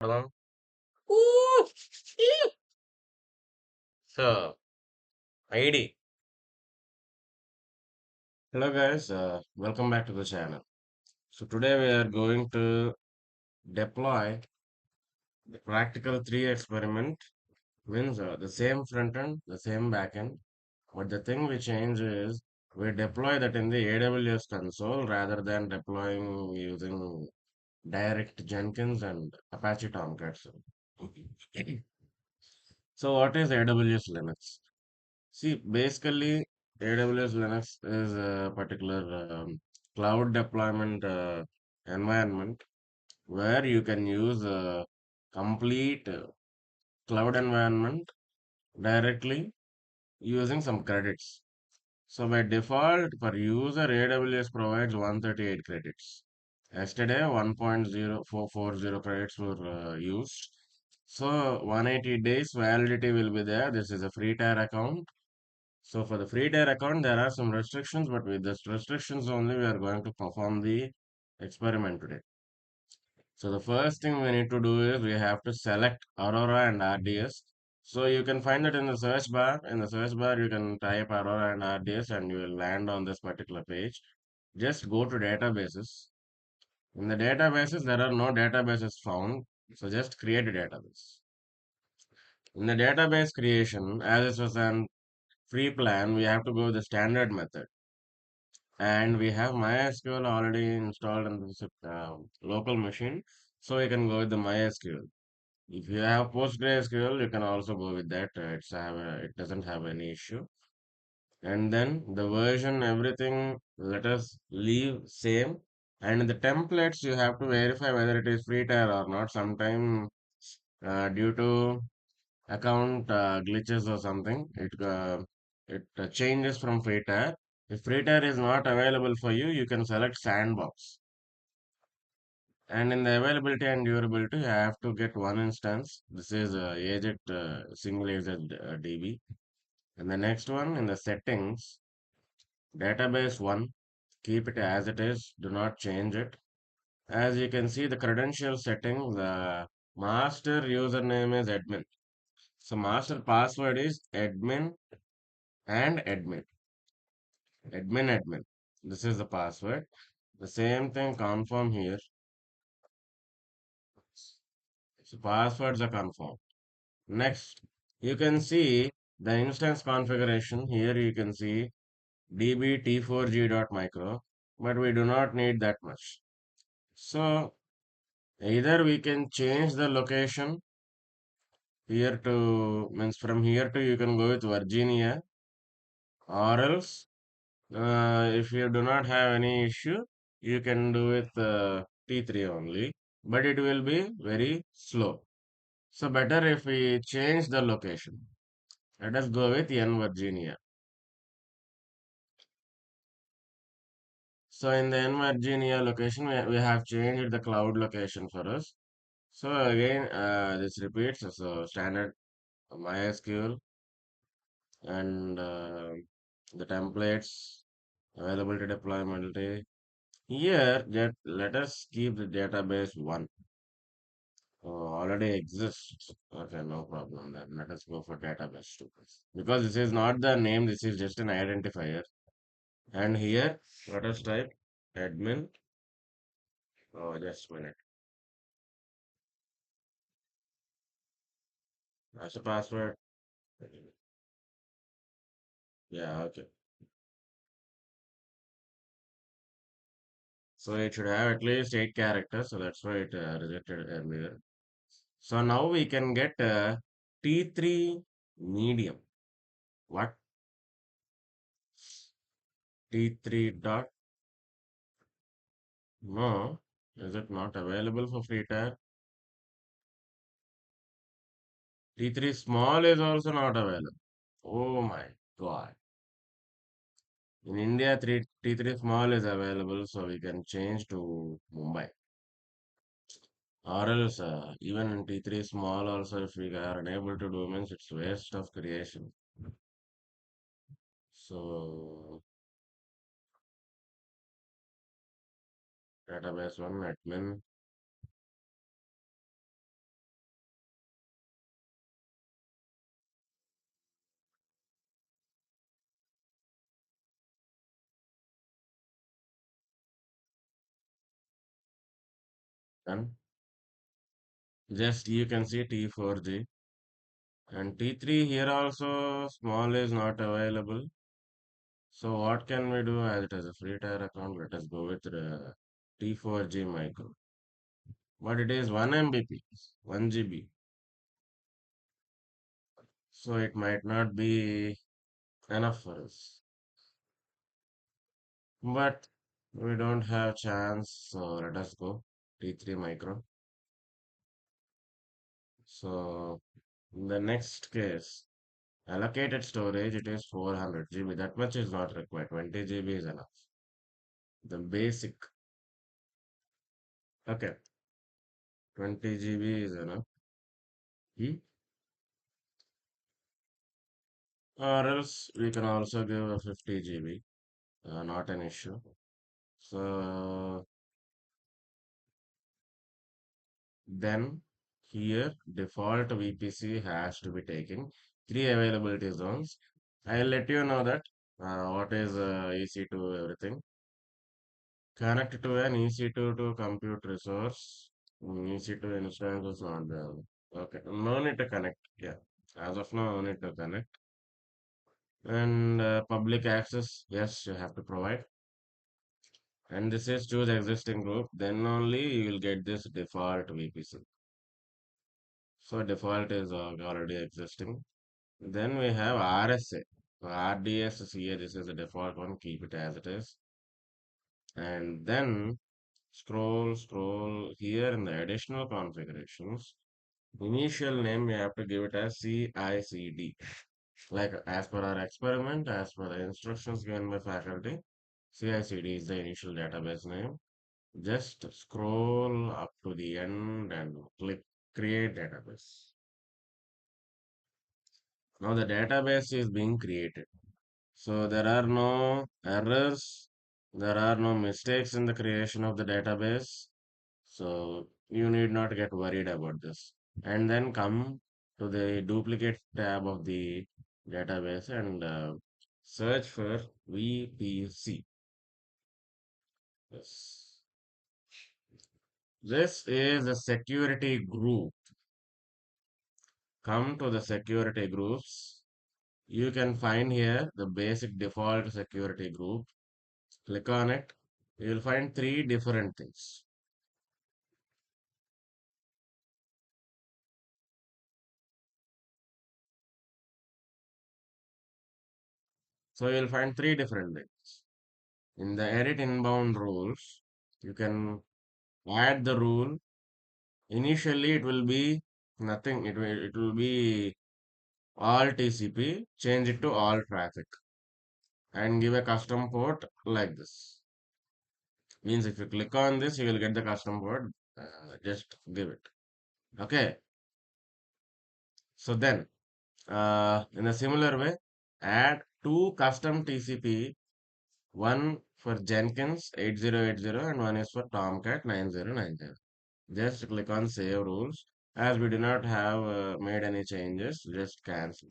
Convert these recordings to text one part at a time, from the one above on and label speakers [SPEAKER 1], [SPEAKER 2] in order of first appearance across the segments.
[SPEAKER 1] Pardon? Ooh, so, ID. Hello guys, welcome back to the channel. So today we are going to deploy the practical 3 experiment, means the same front end, the same back end, but the thing we change is we deploy that in the AWS console rather than deploying using direct Jenkins and Apache Tomcats. So what is AWS Linux? See, basically, AWS Linux is a particular cloud deployment environment where you can use a complete cloud environment directly using some credits. So by default, per user, AWS provides 138 credits. Yesterday, 1.0440 credits were used. So 180 days validity will be there. This is a free tier account. So for the free tier account, there are some restrictions, but with these restrictions only, we are going to perform the experiment today. So the first thing we need to do is we have to select Aurora and RDS. So you can find it in the search bar. In the search bar, you can type Aurora and RDS and you will land on this particular page. Just go to databases. In the databases, there are no databases found. So just create a database. In the database creation, as it was an free plan, we have to go with the standard method. And we have MySQL already installed on the local machine, so you can go with the MySQL. If you have PostgreSQL, you can also go with that. It doesn't have any issue. And then the version, everything, let us leave same. And in the templates, you have to verify whether it is free tier or not. Sometime due to account glitches or something, it changes from free tier. If free tier is not available for you, you can select sandbox. And in the availability and durability, you have to get one instance. This is agent single agent DB. And the next one in the settings, database one, keep it as it is. Do not change it. As you can see, the credential setting, the master username is admin. So master password is admin and admin. Admin. This is the password. The same thing confirm here. So passwords are confirmed. Next, you can see the instance configuration. Here you can see dbt4g.micro, but we do not need that much. So either we can change the location here to, means from here to you can go with Virginia, or else if you do not have any issue, you can do with T3 only, but it will be very slow. So better if we change the location. Let us go with N Virginia. So in the N Virginia location, we have changed the cloud location for us. So again, this repeats. So standard MySQL and the templates available to deployability. Here, let us keep the database one. Already exists. Okay, no problem then. Let us go for database two. Because this is not the name, this is just an identifier. And here, let us type admin. Oh, just a minute. As a password. Yeah, okay. So it should have at least 8 characters. So that's why it rejected earlier. So now we can get T3 medium. What? T3 dot? No. Is it not available for free tier? T3 small is also not available. Oh my God. In India, T3 small is available, so we can change to Mumbai. Or else, even in T3 small also, if we are unable to do, means it's waste of creation. So, database one, admin, And just you can see T4G and T3 here also small is not available. So what can we do as it is a free tier account? Let us go with T4G micro. But it is 1 Mbps, 1 GB. So it might not be enough for us. But we don't have chance, so let us go T3 micro. So in the next case, allocated storage it is 400 GB. That much is not required. 20 GB is enough. The basic. Okay, 20 GB is enough. Hmm? Or else we can also give a 50 GB. Not an issue. So then here default VPC has to be taken. Three availability zones. I'll let you know that what is EC2 everything. Connect to an EC2 to compute resource. EC2 instance is not there. Okay, no need to connect. Yeah, as of now, no need to connect. And public access, yes, you have to provide. And this is choose existing group. Then only you will get this default VPC. So default is already existing. Then we have RSA. So RDS here, this is the default one. Keep it as it is. And then scroll here in the additional configurations. Initial name we have to give it as CICD. Like as per our experiment, as per the instructions given by faculty, CICD is the initial database name. Just scroll up to the end and click create database. Now the database is being created. So there are no errors, there are no mistakes in the creation of the database. So you need not get worried about this. And then come to the duplicate tab of the database and search for VPC. Yes. This is a security group. Come to the security groups. You can find here the basic default security group. Click on it. You will find three different things. So you will find three different things. In the edit inbound rules, you can add the rule. Initially, it will be nothing. It will be all TCP. Change it to all traffic and give a custom port like this. Means if you click on this, you will get the custom port. Just give it. Okay. So then, in a similar way, add two custom TCP. One for Jenkins 8080 and one is for Tomcat 9090. Just click on save rules. As we do not have made any changes, just cancel.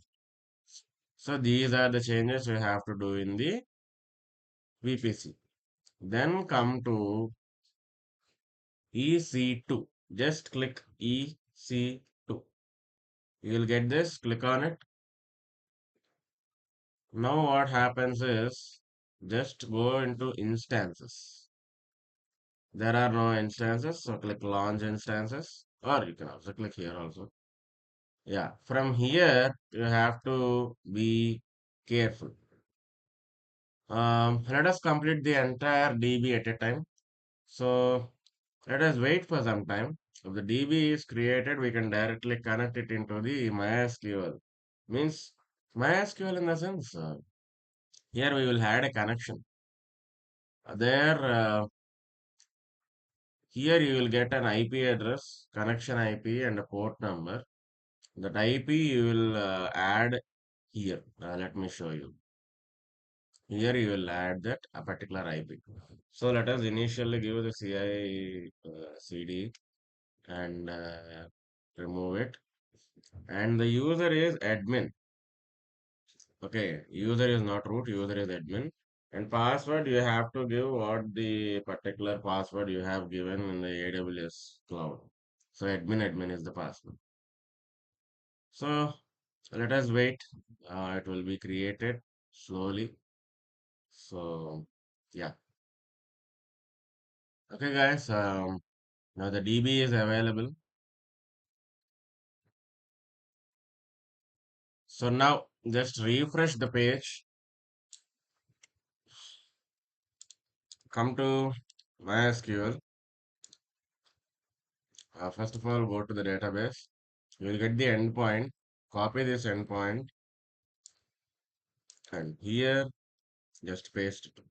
[SPEAKER 1] So these are the changes we have to do in the VPC. Then come to EC2. Just click EC2. You will get this. Click on it. Now what happens is just go into instances. There are no instances, so click launch instances, or you can also click here also. Yeah, from here you have to be careful. Let us complete the entire DB at a time. So let us wait for some time. If the DB is created, we can directly connect it into the MySQL. Means MySQL in the sense, here we will add a connection. There, here you will get an IP address, connection IP and a port number. That IP you will add here. Let me show you. Here you will add that a particular IP. So let us initially give the CI CD and remove it. And the user is admin. Okay, user is not root, user is admin. And password, you have to give what the particular password you have given in the AWS cloud. So admin is the password. So let us wait. It will be created slowly. So yeah. Okay, guys. Now the DB is available. So now just refresh the page. Come to MySQL. First of all, go to the database. You will get the endpoint. Copy this endpoint and here just paste it.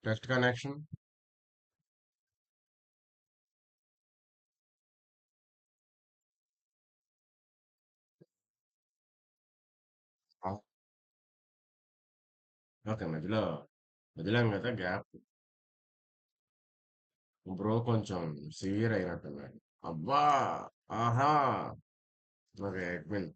[SPEAKER 1] Test connection. Okay. మధ్యలో వదిలాం గదా! Gap. Bro కొంచెం severe అయినట్టున్నాడు. అబ్బా! ఆహా! Okay. Admin.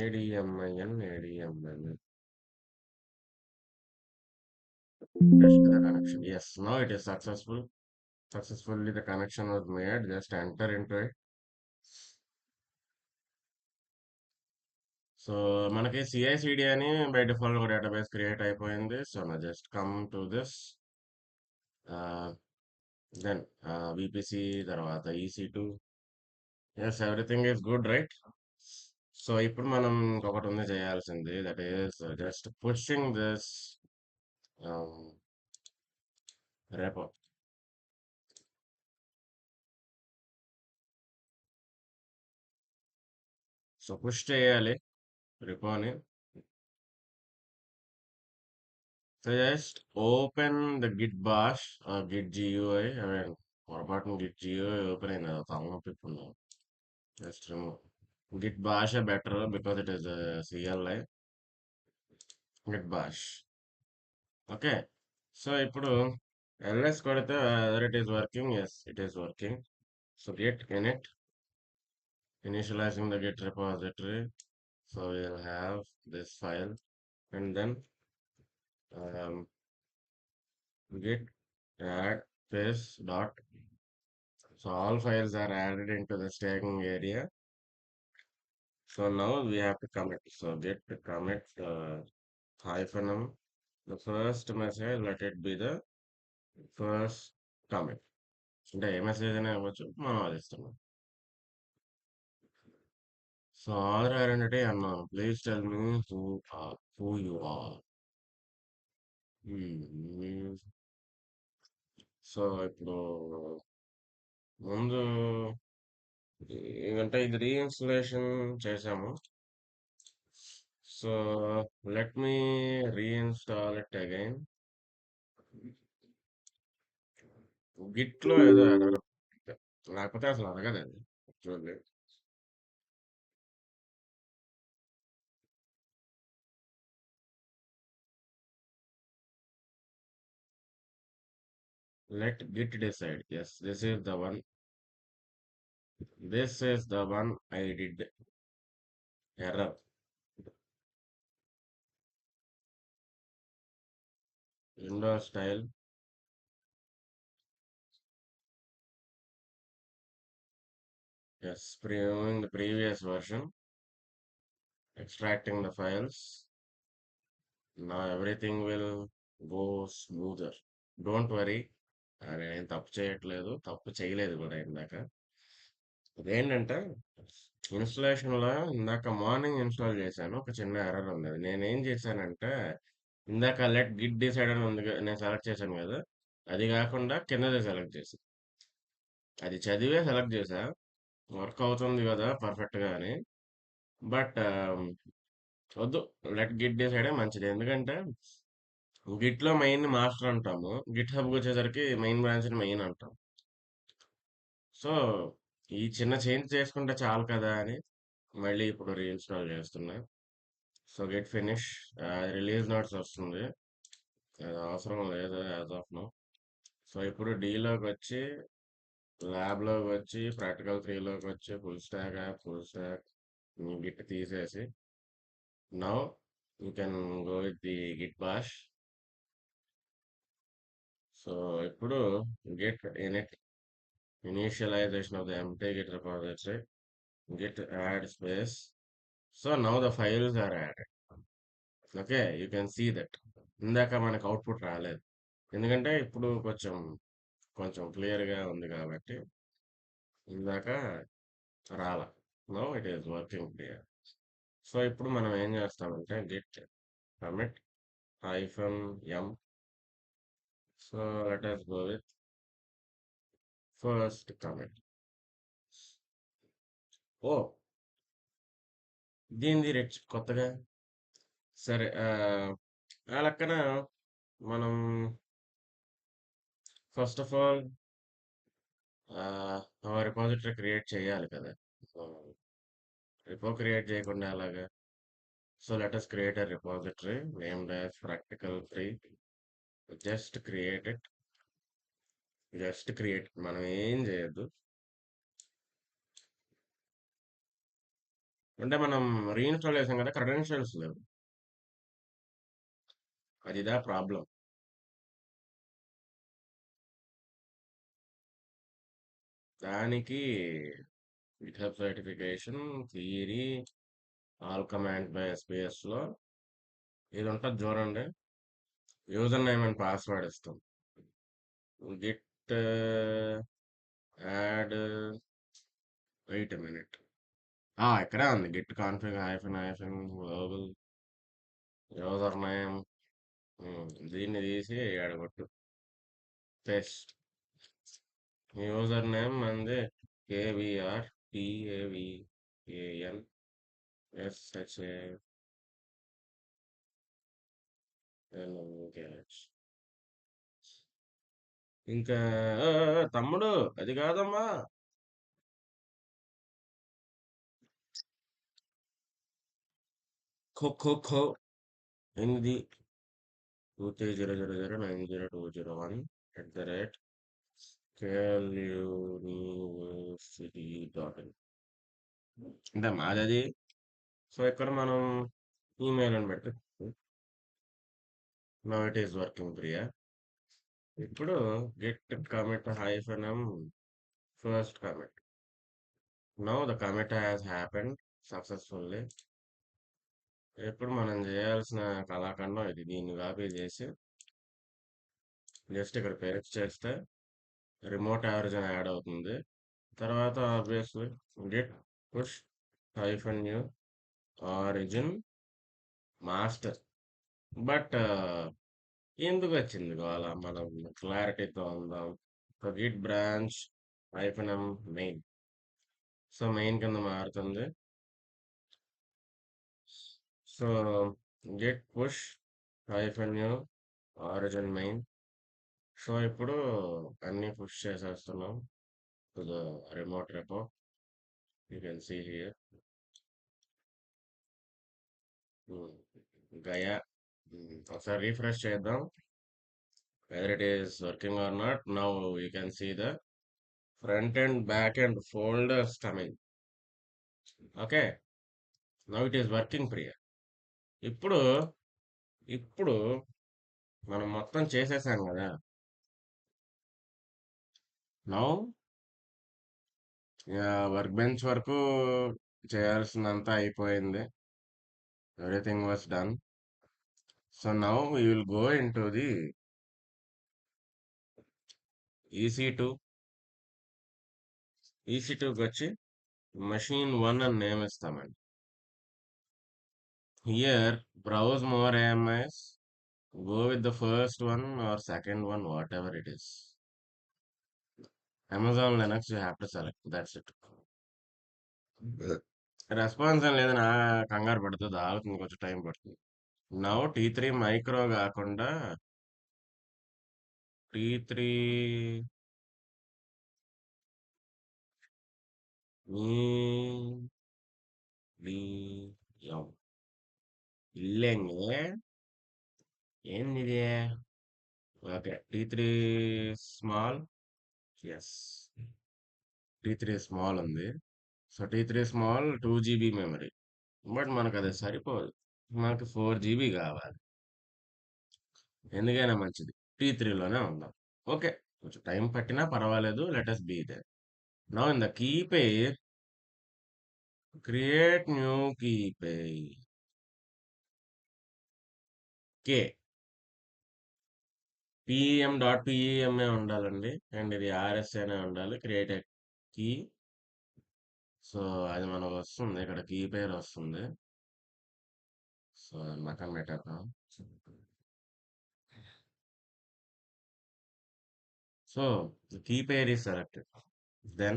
[SPEAKER 1] A D M I N. Test the connection. Yes, now it is successful. Successfully the connection was made. Just enter into it. So మనకి CICD అని by default ఒక డేటాబేస్ క్రియేట్ అయిపోయింది. సో నా just come to this then VPC తర్వాత EC two. Yes, everything is good, right? So ఇప్పుడు మనం ఇంకొకటి ఉంది చేయాల్సింది, that is just pushing this repo. So push చేయాలి రిపోని. So just open the git bash git GUI. I mean పొరపాటున git GUI open అయింది, తలనొప్పి ఇప్పుడు. Just remove git bash better because it is CLI. Git bash. Okay. So ఇప్పుడు ls కొడితే whether it is working. Yes, it is working. So git init, initializing the git repository. So we'll have this file and then um, git add space dot. So all files are added into the staging area. So now we have to commit. So git commit hyphen m. The first message, let it be the first commit. అంటే ఏ message అయినా ఇవ్వచ్చు, మనం అది ఇస్తున్నాం. So Aadhaar identity అన్నాను. Please tell me who you are. So ఇప్పుడు ముందు ఏమంటే ఇది రీఇన్స్టలేషన్ చేసాము. So let me reinstall it again. Git లో ఏదో ఎర్రర్, లేకపోతే అసలు అడగదండి. చూడండి. Let git decide. Yes, this is the one. This is the one I did error. Window style. Yes, removing the previous version, extracting the files. Now everything will go smoother. Don't worry. నేను తప్పు చేయట్లేదు, తప్పు చేయలేదు కూడా ఇందాక. అదేంటంటే ఇన్స్టలేషన్లో ఇందాక morning install చేశాను, ఒక చిన్న ఎర్రర్ ఉంది. నేనేం చేశానంటే ఇందాక లెట్ గిట్ డిసైడ్ అని ఉంది నేను సెలెక్ట్ చేశాను కదా, అది కాకుండా కిందది సెలెక్ట్ చేసి అది చదివే సెలెక్ట్ చేశా. వర్క్ అవుతుంది కదా పర్ఫెక్ట్గా అని. బట్ వద్దు, లెట్ గిట్ డిసైడే మంచిది. ఎందుకంటే గిట్ లో మెయిన్ మాస్టర్ అంటాము, గిట్ హబ్కి వచ్చేసరికి మెయిన్ బ్రాంచ్ మెయిన్ అంటాం. సో ఈ చిన్న చేంజ్ చేసుకుంటే చాలు కదా అని మళ్ళీ ఇప్పుడు రీఇన్స్టాల్ చేస్తున్నా. So get finish release notes వస్తుంది. అది అవసరం లేదు యాజ్ ఆఫ్ నో. సో ఇప్పుడు డీలోకి వచ్చి, ల్యాబ్లోకి వచ్చి, ప్రాక్టికల్ త్రీలోకి వచ్చి, full stack app, full stack git తీసేసి, now you can go with the git bash. So ఇప్పుడు git init initialization of the empty git repository, git add space. So now the files are added. Okay, you can see that. ఇందాక మనకు output రాలేదు, ఎందుకంటే ఇప్పుడు కొంచెం కొంచెం క్లియర్గా ఉంది కాబట్టి. ఇందాక రాల. No it is working clear. So ఇప్పుడు మనం ఏం చేస్తామంటే git commit -m. So let us go with first commit. ఓ, దీనిది కొత్తగా. సరే, ఆ లెక్కన మనం first of all repository create చేయాలి కదా. సో రిపో క్రియేట్ చేయకుండా అలాగా. So let us create a repository named as practical 3. Just create it. Just create, మనం ఏం చేయొద్దు. అంటే మనం రీఇన్స్టాల్ చేసాం కదా, క్రెడెన్షియల్స్ లేవు. అదిదా ప్రాబ్లం. దానికి GitHub certification theory all command by SPS లో ఇది ఉంటుంది చూడండి. యూజర్ నేమ్ అండ్ పాస్వర్డ్ ఇస్తాం. గిట్ యాడ్, వెయిట్ మినిట్, ఇక్కడే ఉంది git config hyphen global user name. దీన్ని తీసి ఆడగొట్టు, పేస్ట్. యూజర్ నేమ్ అంది కేవీఆర్ టిఏవిఏఎన్ ఎస్హెచ్ఏఎన్హెచ్. ఇంకా తమ్ముడు, అది కాదమ్మా. ఖో ఖో ఖో ఎనిమిది 2300090201 KLUniversity.in. అంటే మాది అది. సో ఇక్కడ మనం ఈమెయిల్ అని పెట్టి, now it is working Priya. ఇప్పుడు git commit -m first commit. Now the commit has happened successfully. ఇప్పుడు మనం చేయాల్సిన కళాఖండం ఇది. దీన్ని కాపీ చేసి జస్ట్ ఇక్కడ పేస్ట్ చేస్తే రిమోట్ ఆరిజిన్ యాడ్ అవుతుంది. తర్వాత obviously git push -u origin master. But ఎందుకు వచ్చింది గోల, మనం క్లారిటీతో ఉందాం. Git branch -m main. So main కింద మారుతుంది. So git push -u origin main. So ఇప్పుడు అన్ని పుష్ చేసేస్తున్నాం to the remote repo. You can see here గయా. ఒకసారి రీఫ్రెష్ చేద్దాం whether it is working or not. Now you can see the front end, back end folders coming. Okay, now it is working ప్రియ. ఇప్పుడు ఇప్పుడు మనం మొత్తం చేసేసాం కదా. Now work bench వరకు చేయాల్సినంత అయిపోయింది. Everything was done. So now we will go in to the EC2. EC2కి వచ్చి machine 1 అని నేమ్ ఇస్తామండి. Here browse more AMIs. Go with the first one or second one, whatever it is. Amazon Linux, you have to select. That's it. Response అని లేదు, నా కంగారు పడుతుంది, ఆగుతుంది, కొంచెం టైం పడుతుంది. నౌ T3 మైక్రో కాకుండా T3 మీడియం. ఇల్లెంగే ఏందిది? ఓకే. T3 small. Yes. T3 small ఉంది. So T3 small 2 GB memory. But మనకు అది సరిపోదు. మనకు 4 జీబీ కావాలి. ఎందుకైనా మంచిది T3లోనే ఉందాం. ఓకే. కొంచెం టైం పట్టినా పర్వాలేదు. Let us be there. Now in the key pair, create new key pair. K. PEM ఉండాలండి. అండ్ ఇది RSA అనే ఉండాలి. Create key. సో అది మనకు వస్తుంది. ఇక్కడ కీ పేరు వస్తుంది. సో దాన్ని పక్కన పెట్టేద్దాం. So the key pair is selected. Then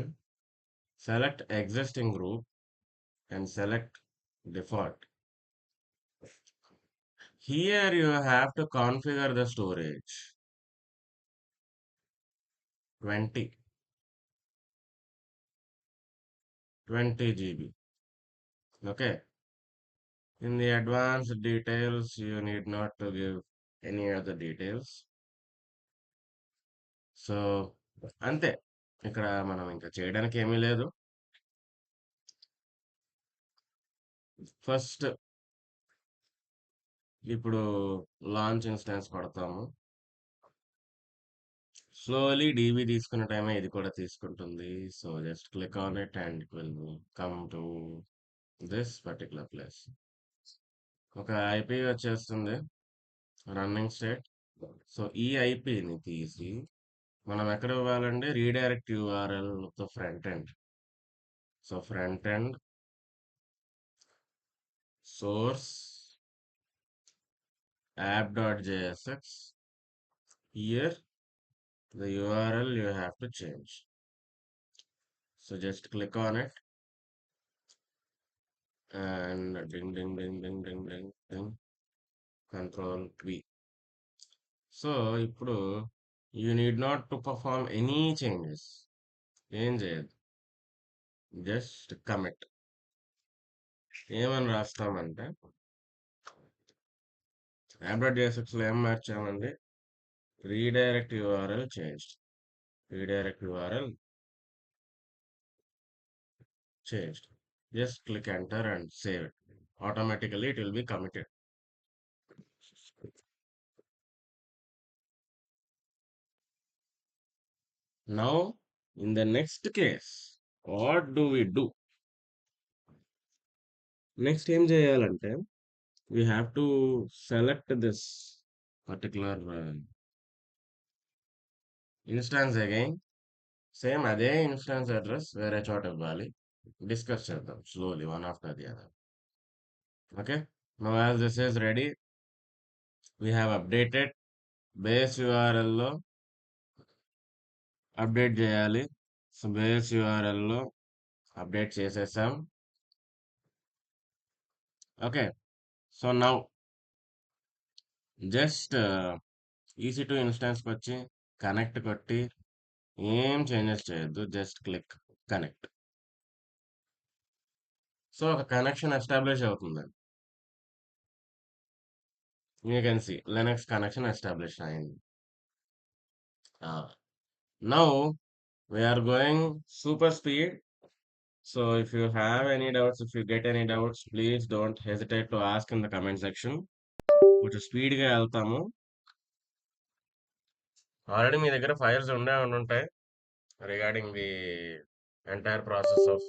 [SPEAKER 1] select existing group and select default. Here you have to configure the storage. 20 GB. Okay. In the advanced details, you need not to give any other details. So అంతే. ఇక్కడ మనం ఇంకా చేయడానికి ఏమీ లేదు. First ఇప్పుడు launch instance పడతాము. Slowly DB తీసుకున్న టైమే ఇది కూడా తీసుకుంటుంది. So just click on it and it will come to this particular place. ఒక ఐపీ వచ్చేస్తుంది రన్నింగ్ స్టేట్. సో ఈ ఐపీని తీసి మనం ఎక్కడ ఇవ్వాలంటే రీడైరెక్ట్ యూఆర్ఎల్ తో front end. So front end source app.jsx. Here the URL you have to change. So just click on it and ding ding ding ding ding ding ding, control V. So ఇప్పుడు you need not to perform any changes. ఏం చేయదు. Just commit. ఏమని రాస్తామంటే app.jsxలో ఏం మార్చామండి? Redirect URL changed. Redirect URL changed. Just click enter and save it. Automatically it will be committed. Now in the next case, what do we do? Next ఏం చేయాలంటే we have to select this particular instance again. Same అదే instance address వేరే చోట ఇవ్వాలి. Discuss చేద్దాం slowly one after the other. Okay. Now as this is ready, we have updated base URL లో update చేయాలి. So base URL లో update చేసేసాం. Okay. So now just EC2 ఇన్స్టాన్స్కి వచ్చి కనెక్ట్ కొట్టి ఏం చేంజెస్ చేయొద్దు. Just click connect. సో ఒక కనెక్షన్ ఎస్టాబ్లిష్ అవుతుంది. You can see Linux connection establish అయింది. Now we're going super speed. So if you have any doubts, if you get any doubts, please don't hesitate to ask in the comment section. కొంచెం స్పీడ్గా వెళ్తాము. Already మీ దగ్గర files ఉండుంటాయి regarding the entire process of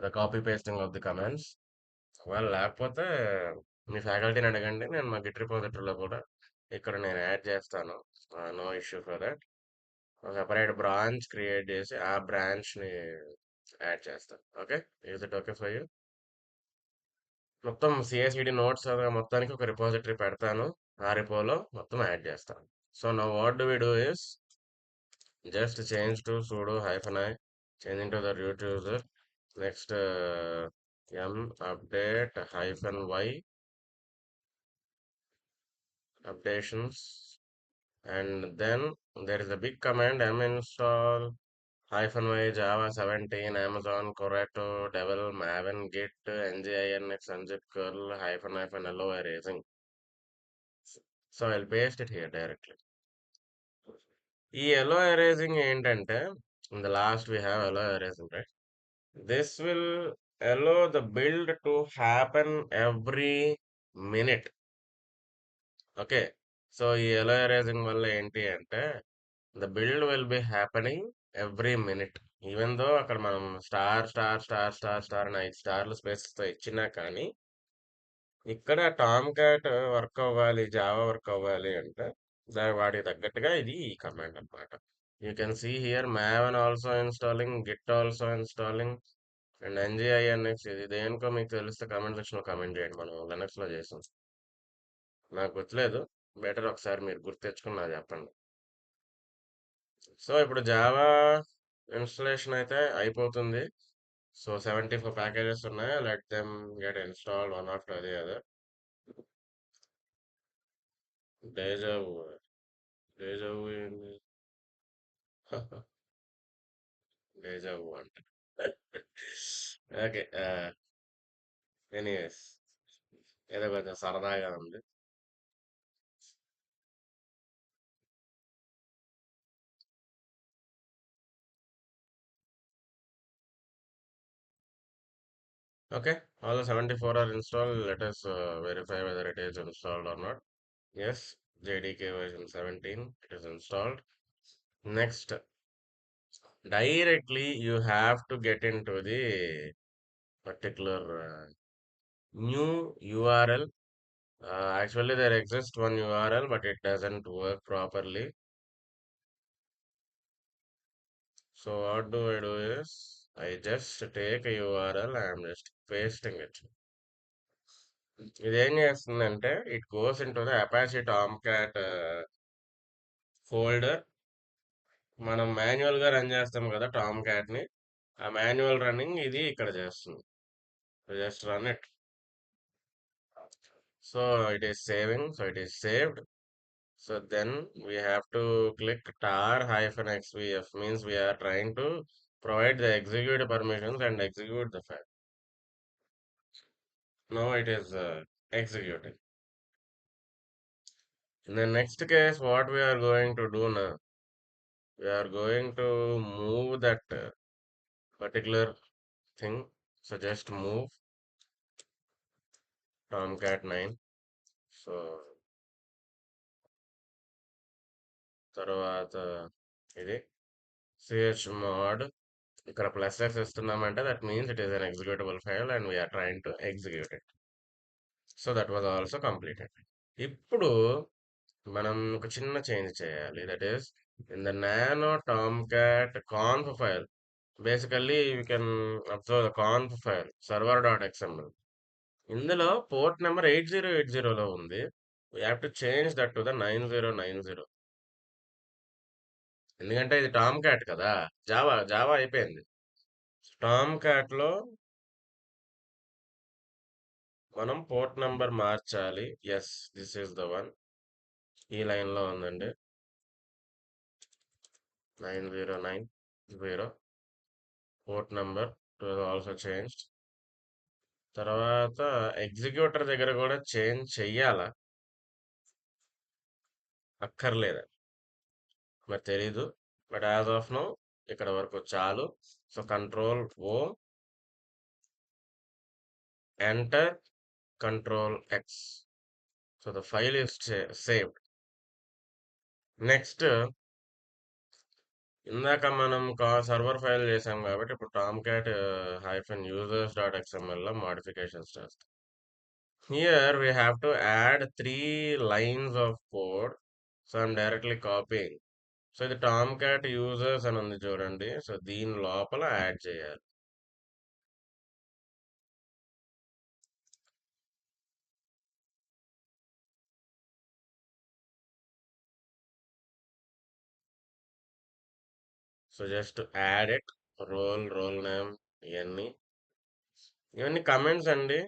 [SPEAKER 1] the copy pasting of the comments. ఒకవేళ లేకపోతే మీ ఫ్యాకల్టీని అడగండి. నేను మా గిట్ రిపోజిటరీలో కూడా ఇక్కడ నేను యాడ్ చేస్తాను. No issue for that. Separate branch create చేసి ఆ బ్రాంచ్ని యాడ్ చేస్తాను. Okay. Is it okay for you? మొత్తం సిఎస్ఈడి నోట్స్ మొత్తానికి ఒక రిపోజిటరీ పెడతాను. ఆ రిపోలో మొత్తం యాడ్ చేస్తాను. So now what do we do is just change to sudo -i, changing to the root user. Next m update -y updations, and then there is a big command m install -y, Java 17, Amazon, Corretto, Devel, Maven, Git, NGINX, unzip, curl, -lo erasing. So I'll paste it here directly. ఈ allow erasing ఏంటంటే, in the last we have allow erasing, right? This will allow the build to happen every minute. Okay. So ఈ allow erasing వల్ల ఏంటి అంటే, the build will be happening every minute. Even though అక్కడ మనం star star star star star అని 5 స్టార్లు స్పేస్‌తో ఇచ్చినా కానీ, ఇక్కడ టామ్ క్యాట్ వర్క్ అవ్వాలి, జావా వర్క్ అవ్వాలి అంటే, వాటికి తగ్గట్టుగా ఇది ఈ కమాండ్ అన్నమాట. You can see here Maven also installing, Git also installing, and NGINX. ఇది దేనికో మీకు తెలిస్తే కామెంట్ సెక్షన్‌లో కామెంట్ చేయండి. మనం లినక్స్‌లో చేసాం. నాకు గుర్తులేదు. బెటర్ ఒకసారి మీరు గుర్తు తెచ్చుకొని నాకు చెప్పండి. సో ఇప్పుడు జావా ఇన్‌స్టాలేషన్ అయితే అయిపోతుంది. సో 74 ప్యాకేజెస్ ఉన్నాయి. Let them get installed one after the other. Deja vu deja vu ఏంది? డేజావు అంట. ఓకే. ఎనీవేస్, ఏదో కొంచెం సరదాగా ఉంది. Okay, all the 74 are installed. Let us verify whether it is installed or not. Yes, JDK version 17, it is installed. Next, directly you have to get into the particular new URL. Actually, there exists one URL, but it doesn't work properly. So what do I do is, I just take a URL, I am just pasting it. ఇదేం చేస్తుందంటే, it goes into the Apache Tom cat folder. మనం manual గా run చేస్తాం కదా Tom cat ని, ఆ manual running ఇది ఇక్కడ చేస్తుంది. Just run it. So it is saving, so it is saved. So then we have to click tar-xvf, means we are trying to provide the execute permissions and execute the file. Now it is executing. In the next case, what we are going to do now, we are going to move that particular thing. So just move Tomcat 9. So తర్వాత ఇది chmod, ఇక్కడ +x ఇస్తున్నామంటే that means it is an executable file and we're trying to execute it. So that was also completed. ఇప్పుడు మనం ఒక చిన్న change చేయాలి. That is in the nano Tomcat conf file. Basically you can observe the conf file server.xml. ఇందులో port number 8080లో ఉంది. We have to change that to the 9090. ఎందుకంటే ఇది టామ్ క్యాట్ కదా, జావా జావా అయిపోయింది. టామ్ క్యాట్ లో మనం port number మార్చాలి. Yes, this is the one. ఈ లైన్ లో ఉందండి, 9090. Port number also changed. తర్వాత ఎగ్జిక్యూటర్ దగ్గర కూడా చేంజ్ చెయ్యాలా అక్కర్లేదా మరి తెలీదు. బట్ యాజ్ ఆఫ్ నో ఇక్కడ వరకు చాలు. So Ctrl+O, enter, Ctrl+X. So the file is saved. Next, ఇందాక మనం సర్వర్ ఫైల్ చేసాం కాబట్టి ఇప్పుడు టామ్క్యాట్ -users.xml లో మోడిఫికేషన్స్ చేస్తాం. Here we have to add 3 lines of code. So I'm directly copying. So ఇది టామ్క్యాట్ యూజర్స్ అని ఉంది చూడండి, సో దీని లోపల యాడ్ చేయాలి. So just add it. Role name, ఇవన్నీ కమెంట్స్ అండి.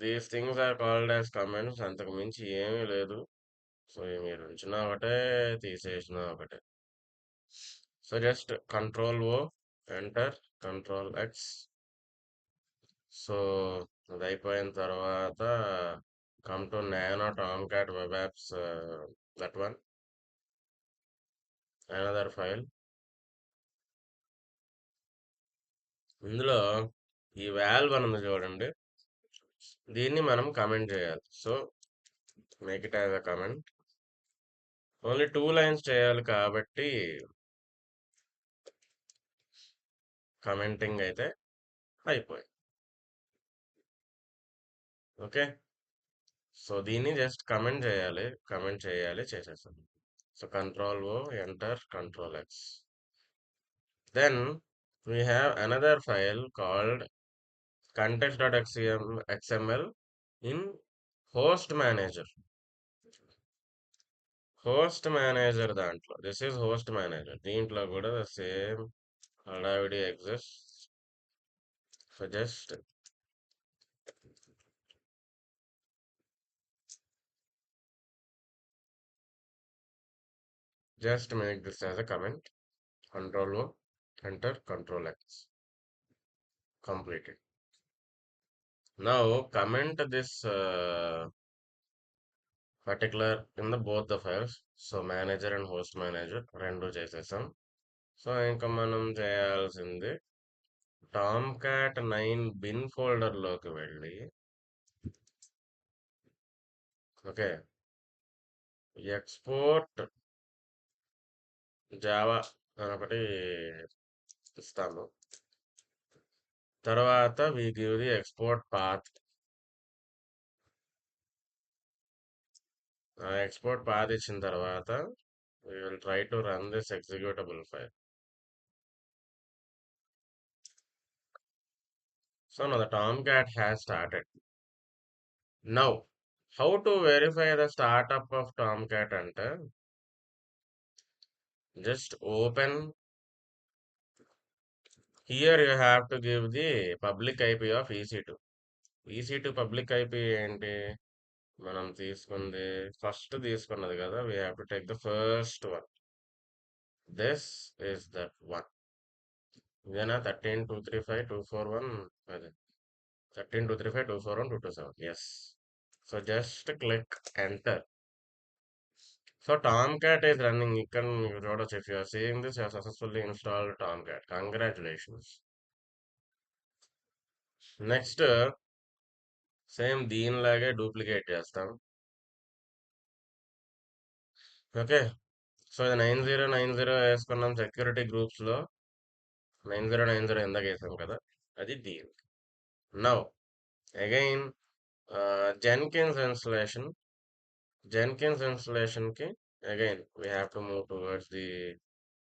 [SPEAKER 1] These things are called as comments, అంతకు మించి ఏమీ లేదు. సో మీరు ఉంచినా ఒకటే, తీసేసినా ఒకటే. So just Ctrl+O, enter control X. So అది అయిపోయిన తర్వాత come to nano Tom cat web apps, that one, another file. ఇందులో ఈ వాల్వ్ అని ఉంది చూడండి, దీన్ని మనం కమెంట్ చేయాలి. So make it as a comment. Only 2 lines చేయాలి కాబట్టి కమెంటింగ్ అయితే అయిపోయింది. ఓకే. సో దీన్ని జస్ట్ కమెంట్ చేయాలి, చేసేసాం. So control O, enter control X. Then we have another file called context.xml in host manager. Host manager దాంట్లో, this is host manager, దీంట్లో కూడా ద సేమ్ హడావిడి exist. So just make this as a comment. Control O, enter, Control X. Completed. Now comment this particular in the both the files. So manager and host manager రెండు చేసేసాం. So ఇంకా మనం చేయాల్సింది Tom cat 9 bin folder లోకి వెళ్ళి, okay, export Java అని ఒకటి ఇస్తాము. తర్వాత we give the export path. ఆ ఎక్స్పోర్ట్ పాత్ ఇచ్చిన తర్వాత we will try to run this executable file. So now the Tomcat has started. Now, how to verify the startup of Tomcat అంటే just open. Here you have to give the public IP of EC2. EC2 public IP ఏంటి? మనం తీసుకున్నది కదా, we have to take the first one. This is that one. ఇదేనా 13.235.241? అదే 13.235.241.227. Yes. So just click enter. So Tomcat is running. You can notice, if you are seeing this, you have successfully installed Tomcat. Congratulations. Next, same దీనిలాగే duplicate చేస్తాం. Okay. So ఇది 9090 వేసుకున్నాం security గ్రూప్స్లో. 9090 ఇందాక వేసాం కదా, అది దీనికి. Now again Jenkins installation. Jenkins ఇన్స్టలేషన్కి again we have to move towards the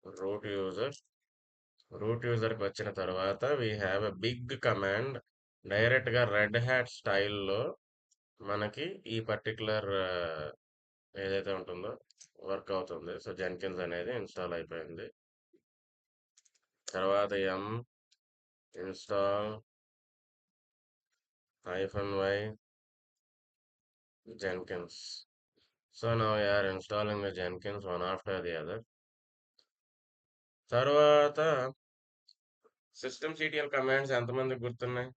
[SPEAKER 1] root user. Root యూజర్కి వచ్చిన తర్వాత we have a big command. డైరెక్ట్గా రెడ్ హ్యాట్ స్టైల్లో మనకి ఈ పర్టికులర్ ఏదైతే ఉంటుందో వర్క్ అవుతుంది. సో జెన్కిన్స్ అనేది ఇన్స్టాల్ అయిపోయింది. తర్వాత install -y Jenkins. So now we are installing the Jenkins one after the other. తర్వాత systemctl కమాండ్స్ ఎంతమందికి గుర్తున్నాయి?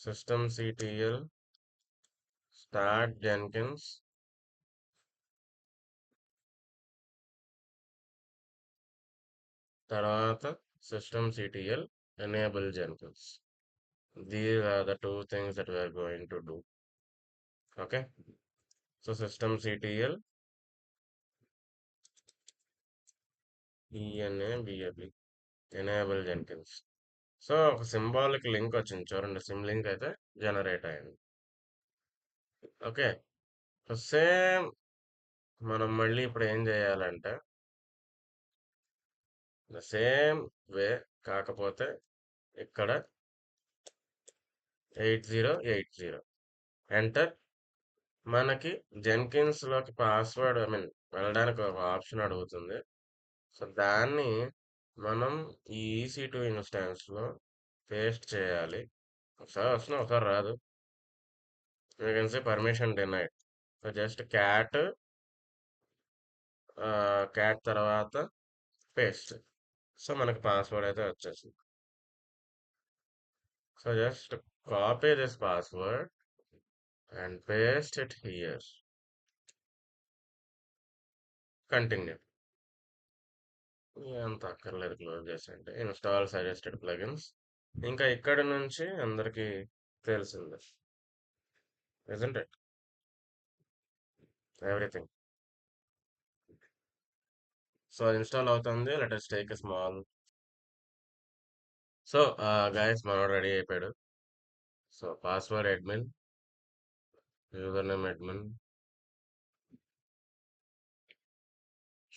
[SPEAKER 1] systemctl start Jenkins, తర్వాత systemctl enable Jenkins. These are the two things that we are going to do. Okay. So systemctl enable Jenkins. So ఒక symbolic link వచ్చింది చూడండి, SIM link అయితే generate అయింది. Okay. So same మనం మళ్ళీ ఇప్పుడు ఏం చేయాలంటే సేమ్ వే, కాకపోతే ఇక్కడ 8080 ఎంటర్. మనకి జెన్కిన్స్లోకి పాస్వర్డ్, వెళ్ళడానికి ఒక ఆప్షన్ అడుగుతుంది. సో దాన్ని మనం ఈ EC2 ఇన్స్టాన్స్లో పేస్ట్ చేయాలి. ఒకసారి వస్తుంది, ఒకసారి రాదు. You can say permission denied. So just cat cat తర్వాత పేస్ట్. సో మనకు పాస్వర్డ్ అయితే వచ్చేసింది. So just copy this password and paste it here. Continue. అంత అక్కర్లేదు, క్లోజ్ చేసేయండి. Install suggested plugins. ఇంకా ఇక్కడ నుంచి అందరికీ తెలిసిందే. Isn't it? Everything. So install అవుతుంది. Let us take a small. So guys మనోడు రెడీ అయిపోయాడు. So password admin, user name admin,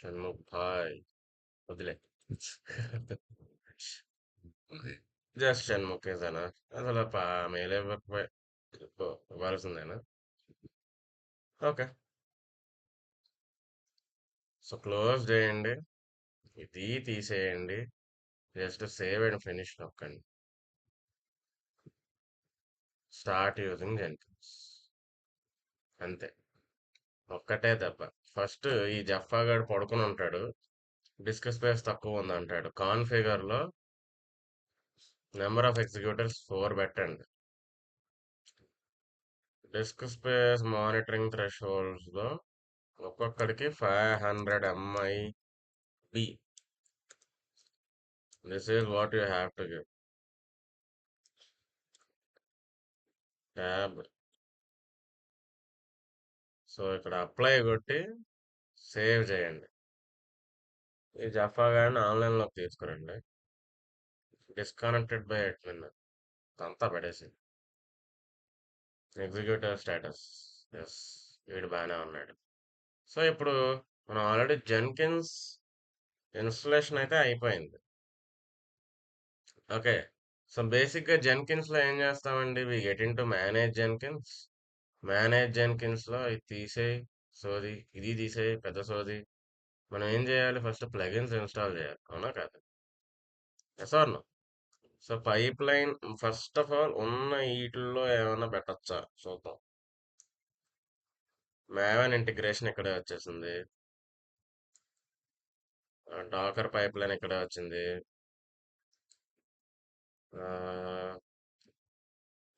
[SPEAKER 1] Shanmukh భాయ్. వదిలే. జస్ట్ షణ్ముఖ్ ఏదైనా అసలు మెయిల్ ఇవ్వాల్సిందేనా? ఓకే. సో క్లోజ్ చేయండి, ఇది తీసేయండి, జస్ట్ సేవ్ అండ్ ఫినిష్ నొక్కండి. Start using Jenkins. అంతే, ఒక్కటే దెబ్బ. ఫస్ట్ ఈ జఫా గాడు పడుకుని ఉంటాడు, డిస్క్ స్పేస్ తక్కువ ఉంది అంటాడు. కాన్ఫిగర్ లో నెంబర్ ఆఫ్ ఎగ్జిక్యూటివ్స్ 4 పెట్టండి. డిస్క్ స్పేస్ మానిటరింగ్ థ్రెషోల్డ్స్ లో ఒక్కొక్కడికి 500 MIB. This is what you have to give. Tab. So ఇక్కడ అప్లై కొట్టి సేవ్ చేయండి. ఈ జఫా గాడిని ఆన్లైన్లోకి తీసుకురండి. డిస్కనెక్టెడ్ బై అడ్మిన్ అంతా పడేసి. ఎగ్జిక్యూటివ్ స్టేటస్ ఎస్, వీడు బాగానే ఉన్నాడు. సో ఇప్పుడు మనం ఆల్రెడీ జెన్కిన్స్ ఇన్స్టలేషన్ అయితే అయిపోయింది. ఓకే. సో బేసిక్గా జెన్కిన్స్లో ఏం చేస్తామండి, we get in to manage Jenkins. Manage Jenkins ఇది తీసేయి సోది, ఇది తీసేయి పెద్ద సోది. మనం ఏం చేయాలి, ఫస్ట్ ప్లగిన్స్ ఇన్స్టాల్ చేయాలి, అవునా కాదు? Yes or no? So pipeline first of all ఉన్న వీటిల్లో ఏమైనా పెట్టచ్చా చూద్దాం. మ్యావెన్ ఇంటిగ్రేషన్ ఇక్కడే వచ్చేసింది. డాకర్ పైప్ లైన్ ఇక్కడే వచ్చింది. ఆ,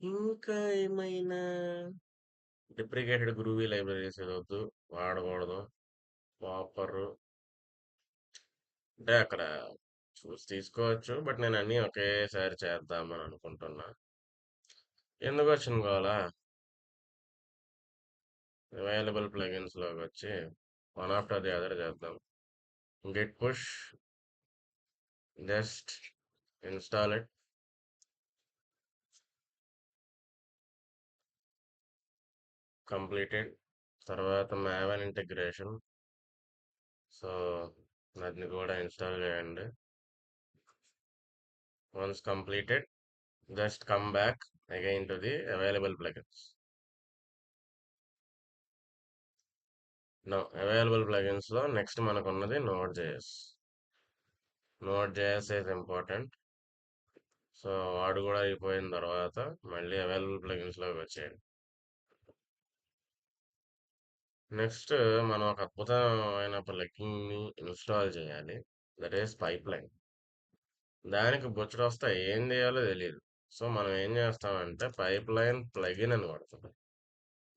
[SPEAKER 1] ఇంకా ఏమైనా డిప్రికేటెడ్ గ్రూవీ లైబ్రరీస్ వద్దు, వాడకూడదు. పాపర్ అంటే అక్కడ చూసి తీసుకోవచ్చు, బట్ నేను అన్నీ ఒకేసారి చేద్దామని అనుకుంటున్నా. ఎందుకు వచ్చింది కావాలా, అవైలబుల్ ప్లగిన్స్ లోకి వచ్చి వన్ ఆఫ్టర్ ది అదర్ చేద్దాం. Git push, just install it. Completed. తర్వాత మ్యావెన్ ఇంటిగ్రేషన్. సో దాన్ని కూడా ఇన్స్టాల్ చేయండి. Once completed, just come back again to the available plugins. No, available plugins లో నెక్స్ట్ మనకు ఉన్నది Node JS. Node JS is important. So వాడు కూడా అయిపోయిన తర్వాత మళ్ళీ అవైలబుల్ ప్లగిన్స్ లోకి వచ్చేయండి. నెక్స్ట్ మనం ఒక అద్భుతమైన ప్లగిన్ ని ఇన్స్టాల్ చేయాలి, దట్ ఈస్ పైప్ లైన్. దానికి బొచ్చుడు వస్తాయి, ఏం చేయాలో తెలియదు. సో మనం ఏం చేస్తామంటే పైప్ లైన్ ప్లగిన్ అని కొడుతుంది.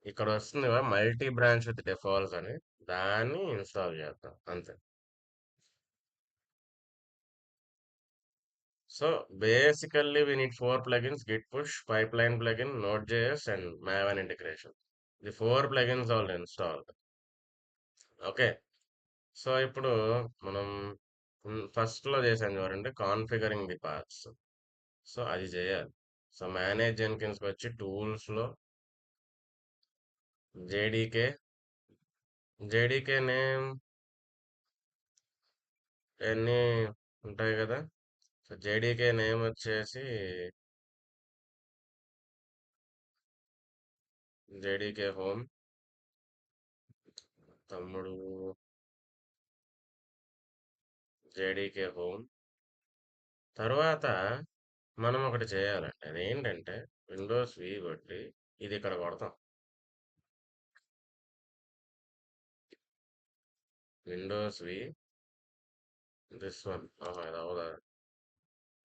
[SPEAKER 1] ఇక్కడ వస్తుంది మల్టీ బ్రాంచ్ విత్ డిఫాల్ట్స్ అని, దాన్ని ఇన్స్టాల్ చేద్దాం అంతే. So basically we need 4 plugins: git push, pipeline plugin, node.js and maven integration. The 4 plugins are installed. Okay. So ఇప్పుడు మనం ఫస్ట్ లో చేసాం చూడండి, కాన్ఫిగరింగ్ ది పాత్స్. సో అది చేయాలి. సో మేనేజ్ జెన్కిన్స్ వచ్చి టూల్స్ లో జేడీకే, జేడీకే నేమ్ అన్నీ ఉంటాయి కదా. సో జేడీకే నేమ్ వచ్చేసి జేడీకే హోమ్. తమ్ముడు జేడీకే హోమ్. తర్వాత మనం ఒకటి చేయాలండి, అదేంటంటే విండోస్ వి కొట్టి ఇది ఇక్కడ కొడతాం. విండోస్ వి, దిస్ వన్, ఇది అవదా,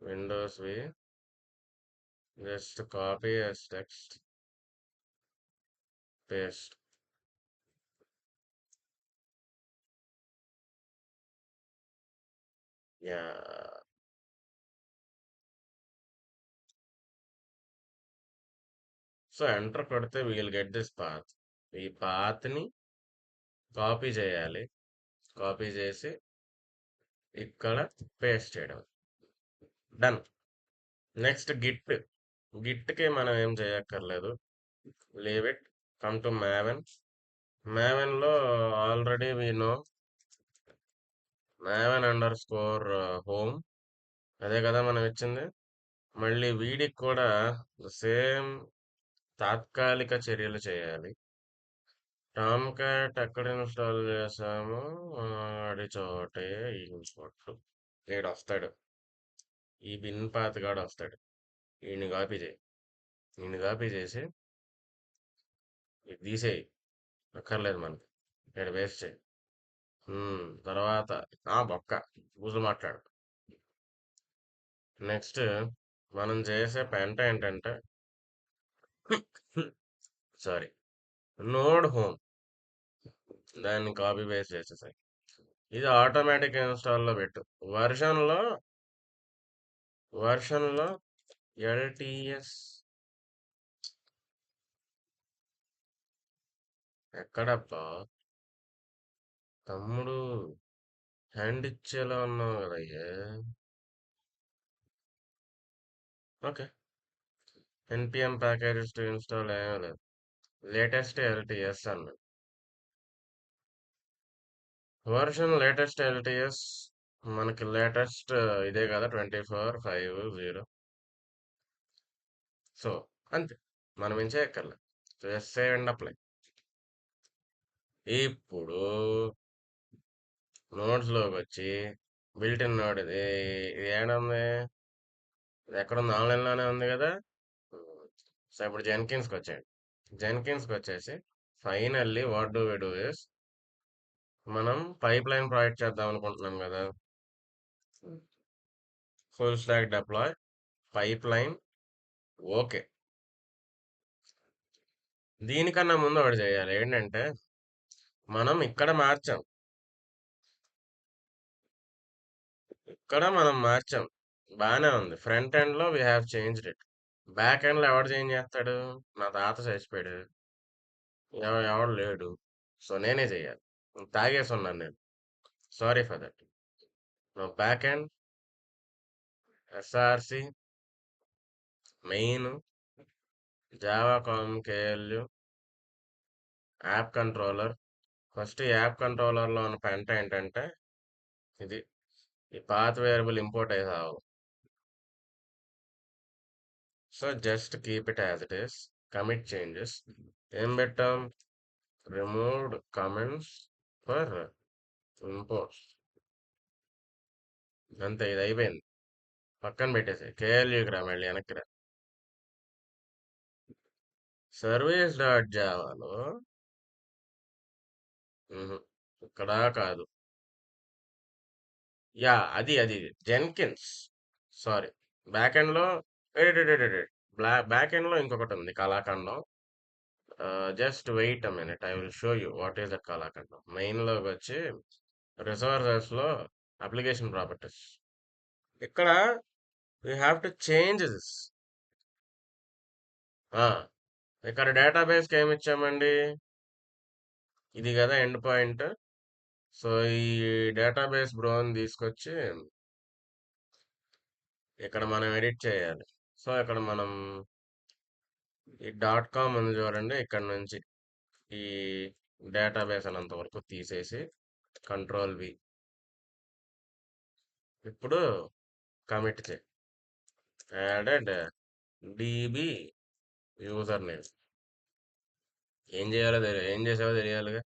[SPEAKER 1] Windows V, just copy as text, paste. Yeah, so enter కొడితే వీల్ గెట్ దిస్ పాత్. ఈ పాత్ని కాపీ చేయాలి, కాపీ చేసి ఇక్కడ పేస్ట్ చేయడం. డన్. Next Git. గిట్కి మనం ఏం చేయక్కర్లేదు, leave it. Come to Maven. మావెన్లో already we know Maven underscore home, అదే కదా మనం ఇచ్చింది. మళ్ళీ వీడికి కూడా సేమ్ తాత్కాలిక చర్యలు చేయాలి. టామ్ క్యాట్ ఎక్కడ ఇన్స్టాల్ చేసాము, ఆడి చోటే ఇన్స్టాల్. వీడు వస్తాడు, ఈ బిన్ పాత్ గాడు వస్తాడు. ఈయన్ని కాపీ చేయి, ఈయన్ని కాపీ చేసి ఇది తీసేయి, అక్కర్లేదు మనకి. ఇక్కడ వేస్ట్ చేయి. తర్వాత బొక్క బూజు మాట్లాడు. నెక్స్ట్ మనం చేసే పెంట ఏంటంటే సారీ, నోడ్ హోమ్, దాన్ని కాపీ పేస్ట్ చేసేసాయి. ఇది ఆటోమేటిక్ ఇన్స్టాల్లో పెట్టు. వర్షన్లో ఎల్టిఎస్ ఎక్కడబ్బా తమ్ముడు, హ్యాండ్ ఇచ్చేలా ఉన్నావు కదయ్యా. Okay, NPM packages to install ఏమీ లేదు, లేటెస్ట్ ఎల్టిఎస్ అన్న లేటెస్ట్ ఎల్టిఎస్. మనకి లేటెస్ట్ ఇదే కదా, 24/5/0. సో అంతే, మనం ఏం చేయక్కర్లే. Just save and apply. ఇప్పుడు నోట్స్లోకి వచ్చి బిల్ట్ ఇన్ నోట్, ఇది ఏడుంది, ఇది ఎక్కడుంది, ఆన్లైన్లోనే ఉంది కదా. సో ఇప్పుడు జెన్కిన్స్కి వచ్చేయండి. జెన్కిన్స్కి వచ్చేసి finally what do we do is, మనం పైప్ లైన్ ప్రొవైడ్ చేద్దాం అనుకుంటున్నాం కదా. Full stack deploy pipeline. Okay, దీనికన్నా ముందు ఒకటి చేయాలి. ఏంటంటే మనం ఇక్కడ మార్చాం, బాగానే ఉంది. ఫ్రంట్ ఎండ్ లో we have changed it. Back end లో ఎవడు చేంజ్ చేస్తాడు, నా తాత చచ్చిపోయాడు, ఎవడు లేడు, సో నేనే చేయాలి. తాగేసి ఉన్నాను నేను, sorry for that. Back end SRC main Java com KLU app controller. First app కంట్రోలర్లో ఉన్న పెంట ఏంటంటే ఇది, ఈ పాత్ వేరియబుల్ ఇంపోర్ట్ అయితే అవ్వదు. So just keep it as it is. Commit changes ఏం పెట్టాం, రిమూవ్డ్ కమెంట్స్ ఫర్ ఇంపోర్ట్స్. అంతే, ఇది అయిపోయింది. పక్కన పెట్టేసి కేఎల్యూకి రా, మళ్ళీ వెనక్కి రా. సర్వీస్ డాట్ జావాలో ఇక్కడ కాదు, యా అది అది జెన్కిన్స్. సారీ, బ్యాక్ ఎండ్ లో బ్యాక్ ఎండ్ లో ఇంకొకటి ఉంది, కళాఖండం. Just wait a minute, I will show you what is that కళాఖండం. మెయిన్ లోకి వచ్చి రిసోర్సెస్ లో అప్లికేషన్ ప్రాపర్టీస్, ఇక్కడ we have to change this. ఇక్కడ డేటాబేస్కి ఏమి ఇచ్చామండి, ఇది కదా ఎండ్ పాయింట్. సో ఈ డేటాబేస్ బ్రోని తీసుకొచ్చి ఇక్కడ మనం ఎడిట్ చేయాలి. సో ఇక్కడ మనం ఈ .com ఉంది చూడండి, ఇక్కడ నుంచి ఈ డేటాబేస్ అనంత వరకు తీసేసి Ctrl+V. ఇప్పుడు కమిట్ చేయి, యాడెడ్ db యూజర్ నేమ్. ఏం చేసావో తెలియాలిగా.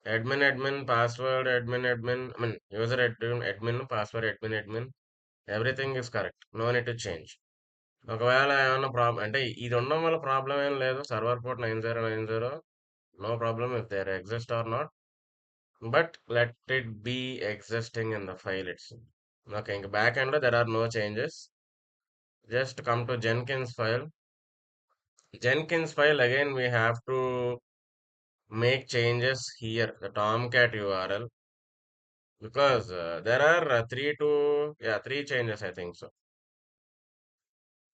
[SPEAKER 1] Admin password admin I mean user admin password admin everything is correct, no need to change. ఒకవేళ ఏమన్నా ప్రాబ్లం అంటే ఇది ఉండడం వల్ల ప్రాబ్లం ఏం లేదు, server port 9090, no problem if there exist or not. but let it be existing in the file itself. Okay, in the back end there are no changes. Just come to Jenkins file. Jenkins file again we have to make changes here, the Tomcat URL, because there are three changes I think so.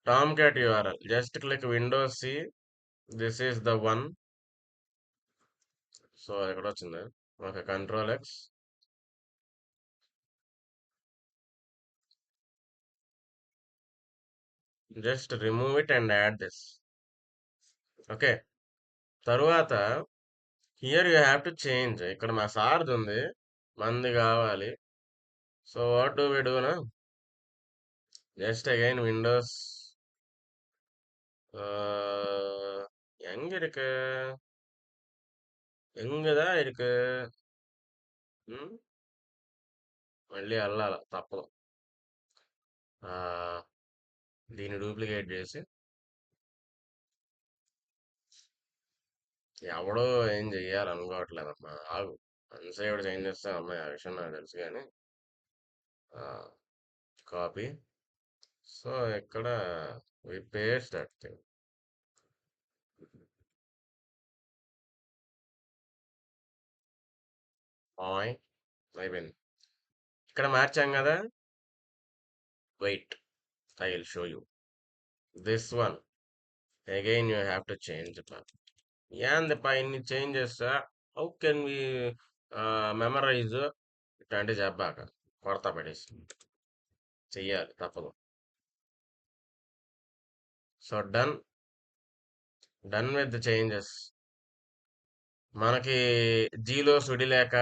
[SPEAKER 1] Tomcat URL, just click Windows C. This is the one. So ఎక్కడ వచ్చింది? Okay, Control X. Just remove it and add this. Okay. తరువాత here you have to change. ఇక్కడ మా సార్ది ఉంది, మంది కావాలి. So what do we do నా? జస్ట్ అగైన్ విండోస్ எங்க இருக்கு? எங்கதா இருக்கு? ம்? మళ్ళీ వెళ్ళాల తప్పదు. ఆ, దీన్ని డూప్లికేట్ చేసి ఎవడో ఏం చెయ్యాలనుకోవట్లేదమ్మా. ఆగు, అన్సేవ్డ్ చేంజ్ చేస్తే అమ్మాయి ఆ విషయం నాకు తెలుసు కానీ కాపీ. సో ఇక్కడ వి పేస్ట్ దట్ థింగ్. ఆయ్ అయిపోయింది. ఇక్కడ మార్చాం కదా. Wait, I will show you this one. Again you have to change it. ఏందిపా ఇన్ని చేంజ్ చేస్తా? How can we memorize? ఇట్లాంటి చెప్పాక కొడతా పడేసి చెయ్యాలి తప్పదు. So done, done with the changes. మనకి జీలో సుడి లేక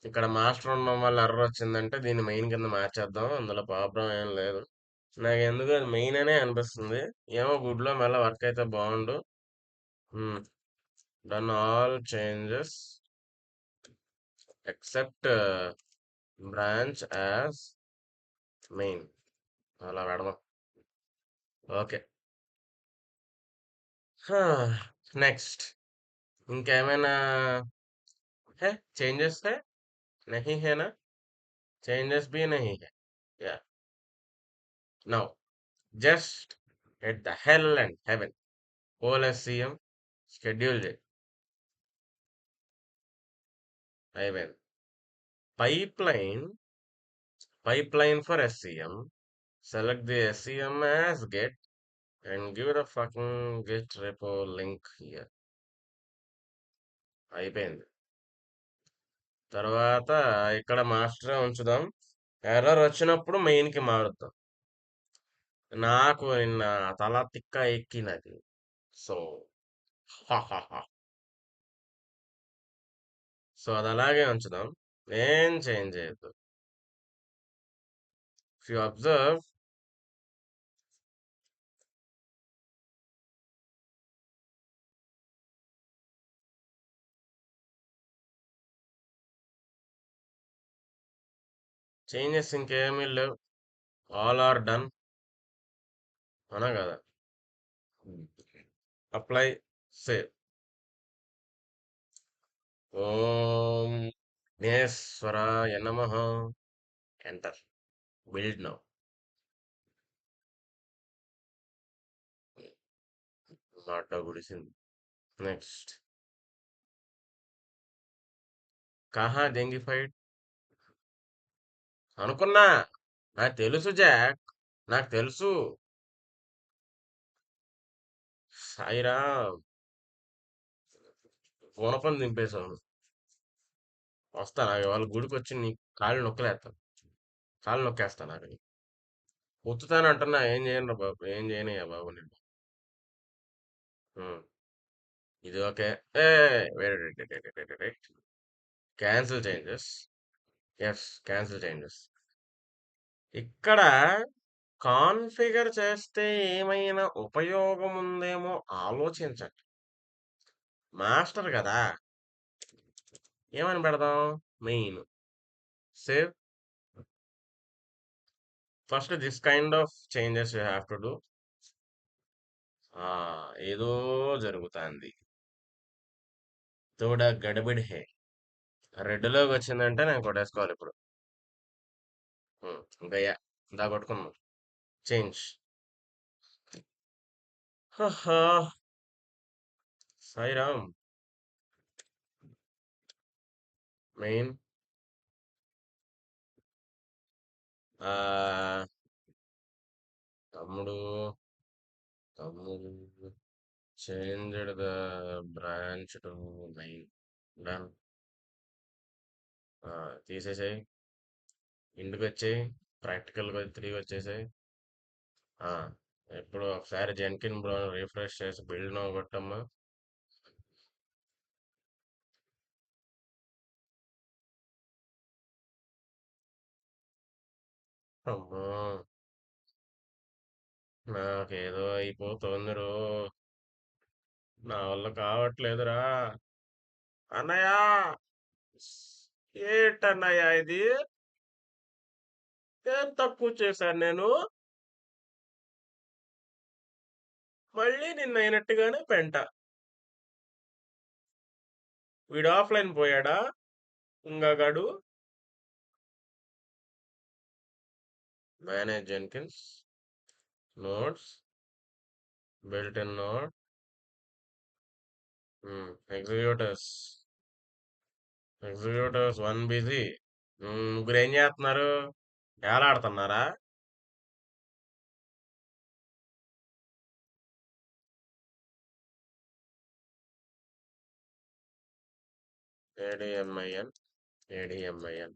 [SPEAKER 1] ఇక్కడ మాస్టర్ ఉండడం వల్ల ఎర్రర్ వచ్చిందంటే దీన్ని మెయిన్ కింద మార్చేద్దాం, అందులో ప్రాబ్లం ఏం లేదు. నాకు ఎందుకు అది మెయిన్ అనే అనిపిస్తుంది. ఏమో గుడ్లో మళ్ళీ వర్క్ అయితే బాగుండు. Done all changes except branch as main. అలా పెడదాం. ఓకే. నెక్స్ట్ ఇంకేమైనా है चेंजेस है? नहीं है ना? चेंजेस भी नहीं है. या now just at the hell and heaven all SCM schedule it. అయిపోయింది. pipeline for SCM. Select the SCM as get and give the fucking get repo link here. అయిపోయింది. తర్వాత ఇక్కడ మాస్టర్ ఉంచుదాం. ఎర్రర్ వచ్చినప్పుడు మెయిన్ కి మారుద్దాం. నాకు నిన్న తల తిక్క ఎక్కినది. సో సో అది అలాగే ఉంచుదాం, ఏం చేంజ్ చేయొద్దు. ఇఫ్ యు అబ్జర్వ్, చేంజెస్ ఇంకేమీ లేవు, ఆల్ ఆర్ డన్ అనా కదా. Apply, save. ఓం విఘ్నేశ్వరాయ నమః. ఎంటర్. Build now. మాట గుడిసింది. నెక్స్ట్ కహా దెంగిఫైడ్ అనుకున్నా. నాకు తెలుసు జాక్, నాకు తెలుసు. సాయిరామ్, పూనపని దింపేశాను. వస్తా, నాకు వాళ్ళ గుడికి వచ్చి నీ కాళ్ళు నొక్కలేస్తాను, కాళ్ళు నొక్కేస్తాను. నాకు ఉత్తుతాను అంటున్నా, ఏం చేయను బాబు, ఏం చేయనయ్యా బాబు నేను. ఉమ్, ఇది ఓకే. ఏ cancel changes. Yes, cancel changes. ఇక్కడ కాన్ఫిగర్ చేస్తే ఏమైనా ఉపయోగం ఉందేమో ఆలోచించండి. మాస్టర్ కదా, ఏమని పెడదాం? Main. Save. First this kind of changes you have to do. ఏదో జరుగుతుంది, తోడా గడబిడ్ హే. రెడ్లోకి వచ్చిందంటే నేను కొట్టేసుకోవాలి ఇప్పుడు. ఇంకా దా కొట్టుకున్నాం. చేంజ్. సాయిరామ్. మెయిన్. ఆ తమ్ముడు. తమ్ముడు. Changed the branch to main. Done. తీసేసాయి. ఇంటికి వచ్చాయి. ప్రాక్టికల్గా తిరిగి వచ్చేసాయి. ఆ, ఇప్పుడు ఒకసారి జెన్కిన్ బ్రో రిఫ్రెష్ చేసి బిల్డ్ నో కొట్టమ్మా. అమ్మో, నాకేదో అయిపోతుంది రో. నా వల్ల కావట్లేదురా. అన్నయ్య. ఏంటన్నయ్య ఇది? ఏం తక్కువ చేశాను నేను? మళ్ళీ నిన్న అయినట్టుగానే పెంట. వీడు ఆఫ్లైన్ పోయాడా? గడు. Manage Jenkins. Notes. Built in note. Executives. Executives one busy. ముగ్గురు ఏం చేస్తున్నారు? ఏలాడుతున్నారా? ఏడిఎంఐఎన్. ఏడిఎంఐఎన్.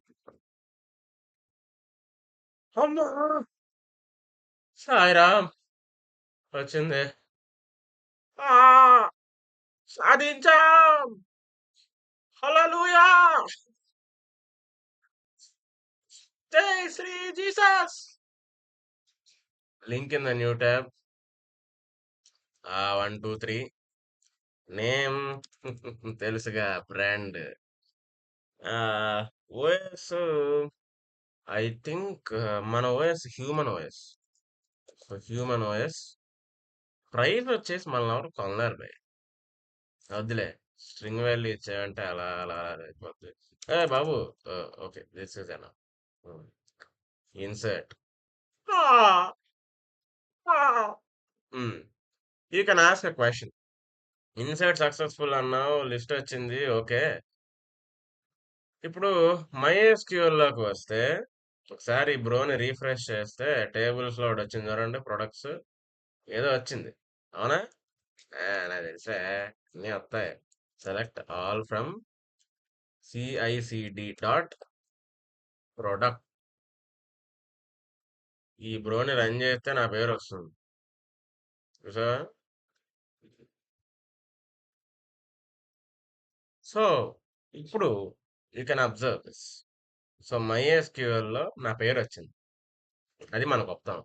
[SPEAKER 1] అమ్మా. సాయిరామ్. వచ్చింది. ఆ, సాధించాం. హల్లెలూయా. జై Shri Jesus. Link in the new tab. 1 2 3. Name. తెలుసుగా బ్రాండ్. ఓఎస్. ఐ థింక్ మన OS human OS. So human OS. Price వచ్చేసి మనల్ని ఎవరు కొనలేరు భయ్. వద్దులే. స్ట్రింగ్ వాల్యూ ఇచ్చావంటే అలా అలా అలా అయిపోద్ది. ఏ బాబు. Okay, this is enough. Insert. You can ask a question. Insert successful అన్నావు, లిస్ట్ వచ్చింది, ఓకే. ఇప్పుడు MySQL లోకి వస్తే ఒకసారి బ్రోని రీఫ్రెష్ చేస్తే టేబుల్స్ లో ఒకటి వచ్చింది చూడండి, ప్రొడక్ట్స్ ఏదో వచ్చింది. అవునా? నాకు తెలిసే అన్నీ వస్తాయి. Select all from CICD dot product. ఈ బ్రోని రన్ చేస్తే నా పేరు వస్తుంది. చూసావా? సో ఇప్పుడు you can observe this. So MySQL లో నా పేరు వచ్చింది. అది మన గొప్పతనం.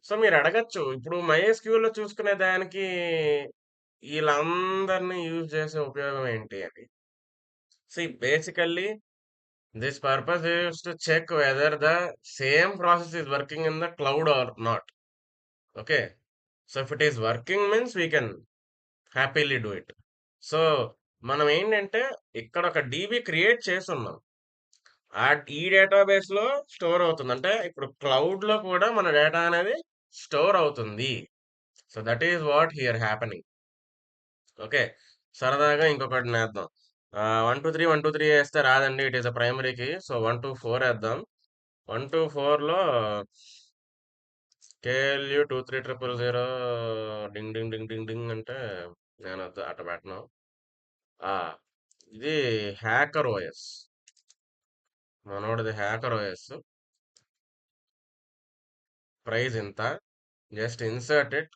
[SPEAKER 1] సో మీరు అడగచ్చు, ఇప్పుడు MySQL లో చూసుకునే దానికి వీళ్ళందరినీ యూజ్ చేసే ఉపయోగం ఏంటి అని. See, basically, this purpose is to check whether the same process is working in the cloud or not. Okay. So if it is working means we can happily do it. So మనం ఏంటంటే ఇక్కడ ఒక DB create చేసి ఉన్నాం. ఈ database లో store అవుతుంది. అంటే ఇప్పుడు క్లౌడ్ లో కూడా మన డేటా అనేది స్టోర్ అవుతుంది. So that is what here happening. Okay. సరదాగా ఇంకొకటి నేద్దాం. 1 2 3 వేస్తే రాదండి, ఇట్ ఈస్ అ ప్రైమరీకి. సో 1 2 4 వేద్దాం. 1 2 4 లో KLU 2 3 0 0 డింగ్ డింగ్ డింగ్ డింగ్ డింగ్ అంటే నేను అట్ట పెట్టను. ఆ, ఇది హ్యాకర్ ఓఎస్. మనోడిది హ్యాకర్ ఓఎస్. ప్రైజ్ ఇంత. Just insert it.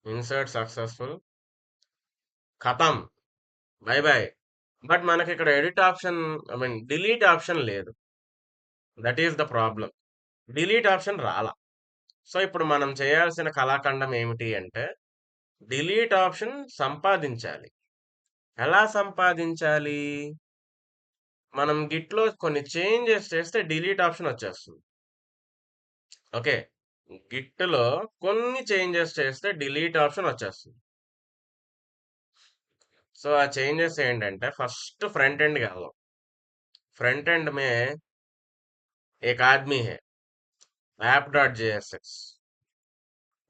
[SPEAKER 1] Insert successful. ఖతం. Bye bye. బట్ మనకి ఇక్కడ edit option, I mean delete option లేదు. That is the problem. Delete option రాలా. సో ఇప్పుడు మనం చేయాల్సిన కళాఖండం ఏమిటి అంటే డిలీట్ ఆప్షన్ సంపాదించాలి. ఎలా సంపాదించాలి? మనం గిట్లో కొన్ని చేంజెస్ చేస్తే డిలీట్ ఆప్షన్ వచ్చేస్తుంది. ఓకే. గిట్లో కొన్ని చేంజెస్ చేస్తే డిలీట్ ఆప్షన్ వచ్చేస్తుంది. సో ఆ చేంజెస్ ఏంటంటే ఫస్ట్ ఫ్రంట్ ఎండ్కి వెళ్దాం. फ्रंट एंड में एक आदमी है, ऐप डॉट जेएसएक्स,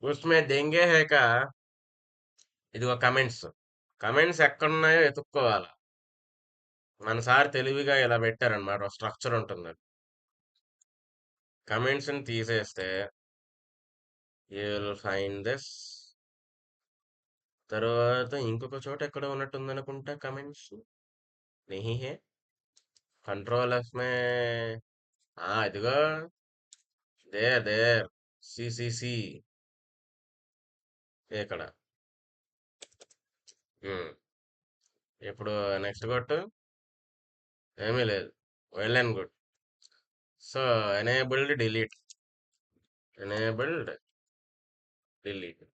[SPEAKER 1] उसमें देंगे है का ఇదిగో కమెంట్స్. కమెంట్స్ ఎక్కడున్నాయో ఎతుక్కోవాల. మన సార్ తెలివిగా ఇలా పెట్టారనమాట. ఒక స్ట్రక్చర్ ఉంటుంది. కమెంట్స్ని తీసేస్తే యూ విల్ ఫైండ్ దిస్. తర్వాత ఇంకొక చోట ఎక్కడ ఉన్నట్టుంది అనుకుంటా కమెంట్స్. नहीं है. कंट्रोल एफ में ఇదిగో దేర్ దేర్ సిసిసి ఇక్కడ. ఉమ్, ఇప్పుడు నెక్స్ట్ కొట్టు. ఏమీ లేదు. Well and good. So enabled delete, enabled delete.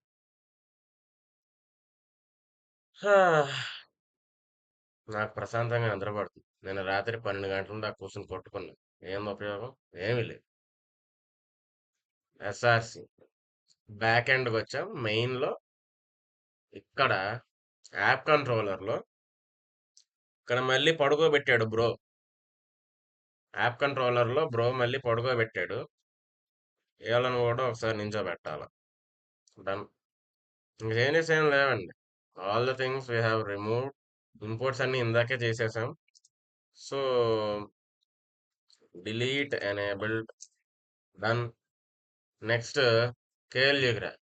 [SPEAKER 1] నాకు ప్రశాంతంగా నిద్రపడుతుంది. నేను రాత్రి 12 గంటల దాకా కూర్చొని కొట్టుకున్నా. ఏం ఉపయోగం? ఏమీ లేదు. ఎస్ఆర్సి బ్యాక్ ఎండ్కి వచ్చాం. మెయిన్లో ఇక్కడ యాప్ కంట్రోలర్లో ఇక్కడ మళ్ళీ పడుకోబెట్టాడు బ్రో. యాప్ కంట్రోలర్లో బ్రో మళ్ళీ పడుకోబెట్టాడు. వీళ్ళని కూడా ఒకసారి నించోబెట్టాలి. డన్. ఇంక చేంజెస్ ఏం లేవండి. All the things we have removed. Imports అన్ని ఇందాకే చేసేసాం. So delete enabled, done. Next கேள்விக்கிறேன்.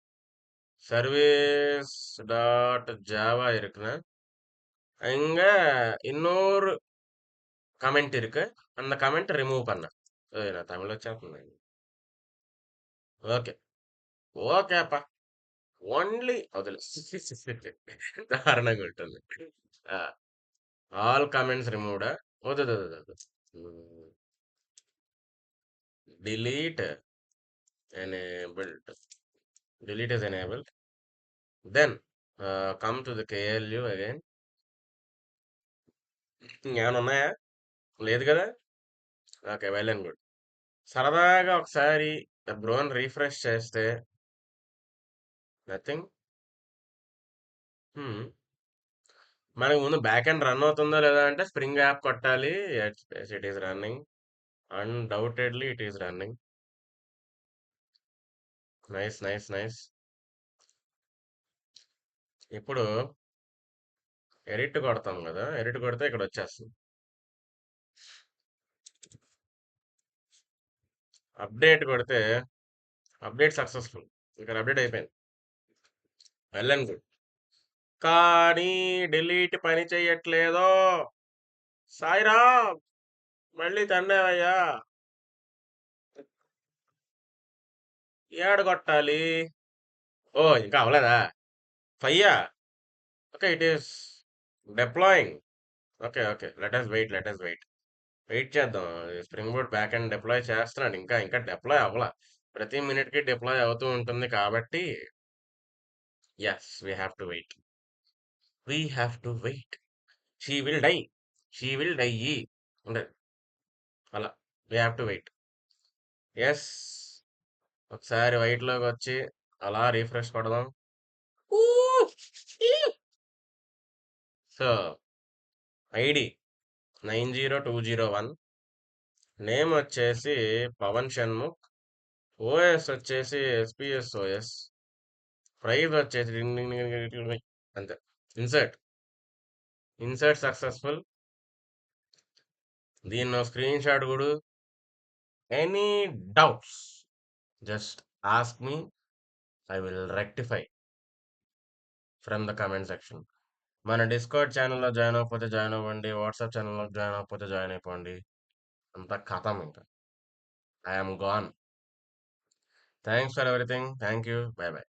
[SPEAKER 1] சர்வீஸ் டாட் ஜாவா இருக்குன்னா இங்க இன்னொரு கமெண்ட் இருக்கு. அந்த கமெண்ட் ரிமூவ் பண்ண. நான் தமிழ் వచ్చేస్తుంది. ఓకే ఓకేப்பா. ఓన్లీ వదిలే. దారుణంగా ఉంటుంది. All comments removed. వద్దు. Delete enabled. Delete is enabled. Then come to the KLU again. ఏమైనా ఉన్నాయా? లేదు కదా. Okay, well and good. సరదాగా ఒకసారి బ్రోన్ రీఫ్రెష్ చేస్తే నథింగ్. మనకి ముందు బ్యాక్ ఎండ్ రన్ అవుతుందో లేదా అంటే స్ప్రింగ్ యాప్ కొట్టాలి. It is running. Undoubtedly it is running. Nice nice nice. ఇప్పుడు ఎడిట్ కొడతాం కదా. ఎడిట్ కొడితే ఇక్కడ వచ్చేస్తుంది. అప్డేట్ కొడితే అప్డేట్ సక్సెస్ఫుల్. ఇక్కడ అప్డేట్ అయిపోయింది. Well and good. కానీ డిలీట్ పని చెయ్యట్లేదో. సాయిరామ్, మళ్ళీ తండేవయ్యా. ఏడు కొట్టాలి. ఓ ఇంకా అవలేదా? ఫయ్యా. Okay, it is deploying. Okay, let us wait. Wait చేద్దాం. Spring boot back end deploy చేస్తున్నాడు. ఇంకా డిప్లాయ్ అవ్వాల. ప్రతి మినిట్కి డిప్లాయ్ అవుతూ ఉంటుంది కాబట్టి yes, we have to wait. She will die. ఉండదు అలా. We have to wait. Yes. ఒకసారి వైట్లోకి వచ్చి అలా రీఫ్రెష్ కొడదాం. సో ఐడి 90201, నేమ్ వచ్చేసి పవన్ షణ్ముఖ్, ఓఎస్ వచ్చేసి ఎస్పిఎస్ఓఎస్, ప్రైజ్ వచ్చేసి డింగ్ డింగ్ డింగ్ డింగ్ డింగ్ డింగ్. అంతే. Insert successful. దీన్ని స్క్రీన్ షాట్ కూడా. Any doubts just ask me. I will rectify from the comment section. మన డిస్కౌట్ ఛానల్లో జాయిన్ అవ్వకపోతే జాయిన్ అవ్వండి. వాట్సాప్ ఛానల్లో జాయిన్ అవ్వకపోతే జాయిన్ అయిపోండి. అంతా ఖతం ఇంకా. I'm gone. Thanks for everything. Thank you. By by.